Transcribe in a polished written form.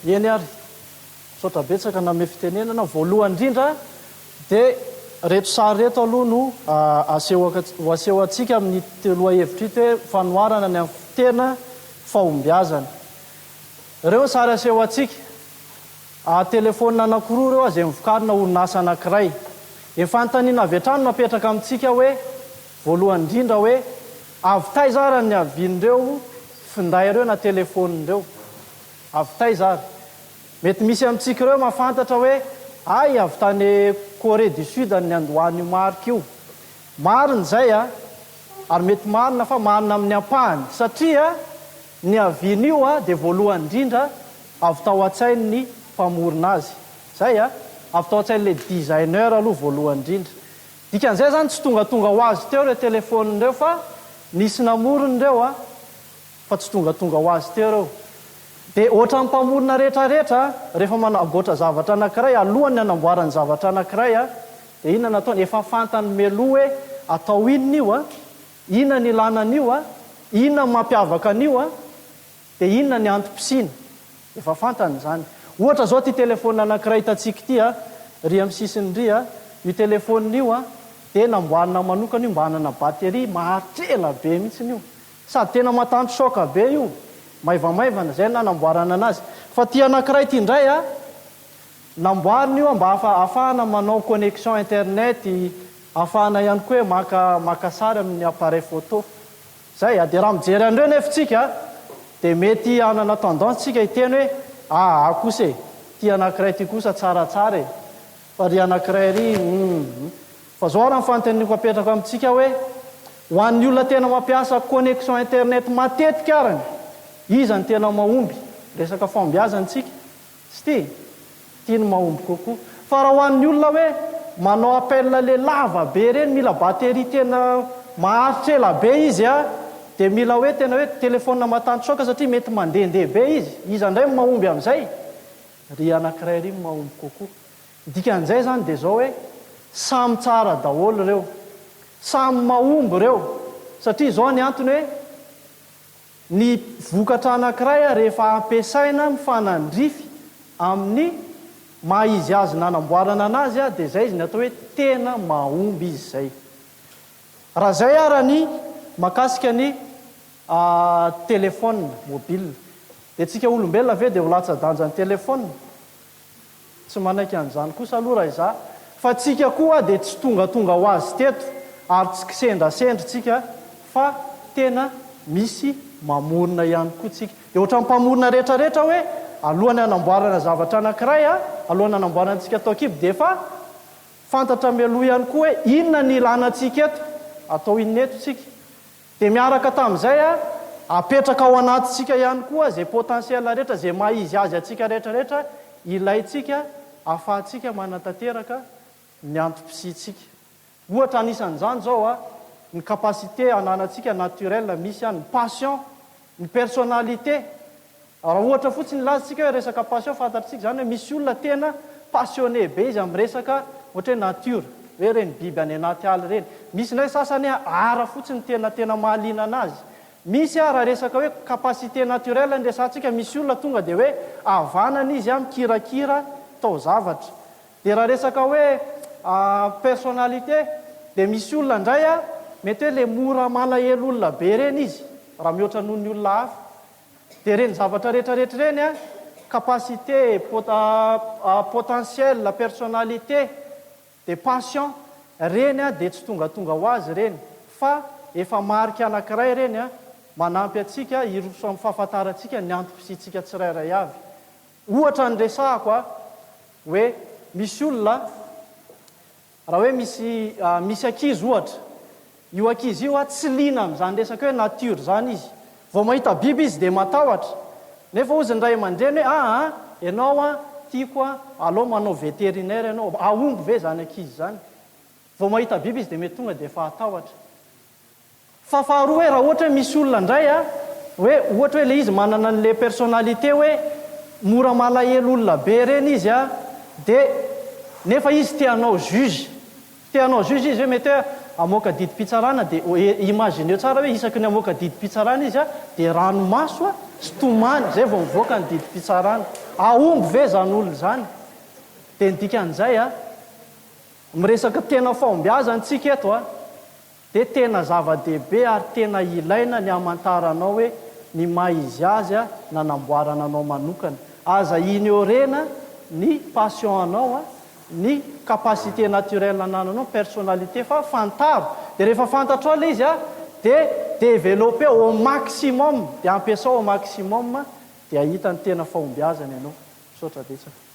eny ary sotra betsaka name fitenenana voalohany indrindra dia reto sary reto aloha no aseho atsika amin'ny teloa hevitra ito hoe fanoarana ny amin'ny tena fahombiazana. Ireo sary aseho atsika telefônina anankiroa ireo izay mivokarina orinasa anankiray. Fanontaniana avy hatrany napetraka amintsika hoe voalohany indrindra hoe avy taiza ary ny avian'ireo finday ireo na telefônin'ireo, avy taiza ary. Mety misy amintsika ireo mahafantatra hoe ay avy tany Corée du Sud ny andohan'io marika io. Marina izay ary mety marina fa marina amin'ny ampahany satria ny avian'io dia voalohany indrindra avy tao an-tsainy ny mpamorona azy. Zay avy tao an-tsain'ilay designer aloha voalohany indrindra. Dikan'izay zany tsy tonga ho azy teo ireo telefônin'ireo fa nisy namoron'ireo fa tsy tonga ho azy teo ireo. Dia ohatra ny mpamorona rehetrarehetra rehefa manamboatra zavatra anankiray alohany anamboarany zavatra anankiray dia inona nataony efa fantany meloha hoe atao inona io inona ny ilanan'io inona ny mampiavaka an'io dia inona ny antom-pisina, efa fantany izany. Ohatra zao ty telefônina anankiray hitantsika ity ry amin'ny sisiny ry io telefônina io dia namboarina manokana io mba hanana bateria mahatrela be mihitsy io, sady tena matanty soka be io, maivamaivana zay nanamboarana anazy. Fa ty anankiray ty indray namboarina io mba ahafahana manao connexion internet, ahafahana ihany koa hoe maka sary amin'ny appareil photo. Zay dia raha mijery an'ireo nefitsika dia mety hanana tendance tsika hiteny hoe kosa ty anankiray ty kosa tsaratsara fa ry anankiray ry fa zao raha nyfanontaniako apetraka amintsika hoe ho an'ny olona tena mampiasa connexion internet matetika arany, iza ny tena mahomby resaka fahombiazantsika? Tsy ty ny mahomby kokoa. Fa raha ho an'ny olona hoe manao appel le lava be reny mila bateria tena maharitra ela be izy dia mila hoe tena hoe telefônina matanty soka satria mety mandehandeha be izy, iza indray mahomby amin'izay? Ry anankiray ry mahomby kokoa. Dikan'izay zany dia zao hoe samy tsara daholo ireo, samy mahomby ireo, satria zao ny antony hoe ny vokatra anankiray rehefa ampiasaina mifanandrify amin'ny maha izy azy nanamboarana anazy dia zay izy ny atao hoe tena mahomby izy zay. Raha zay ara ny makasika ny telefônina mobile dia tsika olombelona ve dia ho latsa-danja ny telefônina? Tsy manaiky an'izany kosa aloha raha iza, fa tsika koa dia tsy tonga ho azy teto ary tsy kisendrasendry tsika fa tena misy mamorona ihany koa tsika. Dia ohatra mpamorona rehetrarehetra hoe alohany anamboarana zavatra anankiray alohany anamboarana antsika atao kibo dia efa fantatra mialoha ihany koa hoe inona ny ilanantsika eto, atao inona eto tsika. Dia miaraka tamin'izay apetraka ao anatintsika ihany koa zay potentiel rehetra zay maha izy azy atsika rehetrarehetra ilayntsika ahafahantsika manatanteraka ny antom-pisitsika. Ohatra anisan'izany zao ny capacité ananantsika naturel misy ny passion, ny personnalité. Raha ohatra fotsiny lazantsika hoe resaka passion, fantatritsika zany hoe misy olona tena passionné be izy amin'ny resaka ohatra hoe nature, hoe reny biby any anaty ala reny. Misy ndray sasany ara fotsiny tena mahaliana anazy. Misy raha resaka hoe capacité naturelle ny resantsika, misy olona tonga dia hoe avanana izy mikirakira tao zavatra. Dia raha resaka hoe personnalité dia misy olona indray mety hoe le mora malahelo olona be reny izy raha mihoatra noho ny olona hafa. Dia reny zavatra rehetrarehetra reny capacité, potentiel, personnalité, dia passion reny dia tsy tonga ho azy reny, fa efa marika anankiray reny manampy atsika iroso amin'ny fahafantarantsika ny antom-pisitsika tsirairay avy. Ohatra ny resahako hoe misy olona raha hoe misy ankizy ohatra, io ankizy io tsy liana amin'izany resaka hoe nature zany izy, vao mahita biby izy dia matahotra, nefa ozy ny ray aman-dreny hoe ianao tiako alao manao vétérinaire ianao, aomby ve zany ankizy zany? Vao mahita biby izy dia mety tonga dia efa atahotra. Fa faharoa hoe raha ohatra hoe misy olona indray hoe ohatra hoe le izy manana an'le personnalité hoe mora malahelo olona be reny izy dia nefa izy tianao juge izy hoe mety hoe amoaka didim-pitsarana dia imagineo tsara hoe isaky ny amoaka didim-pitsarana izy dia ranomaso sy tomany zay vao mivoaka ny didim-pitsarana. aomby ve zany olona zany dia nidikan'izay a miresaka tena fahombiazana tsika eto a dia tena zava-dehibe ary tena ilaina ny hamantaranao hoe ny maha izy azy a nanamboarana anao manokana aza ignorena ny passion anao a ny capacité naturelle anananao personnalité fa fantaro dia rehefa fantatrao ilay izy a dia développer au maximum dia ampiasao au maximum dia hitany tena fahombiazana ianao misaotra betsaka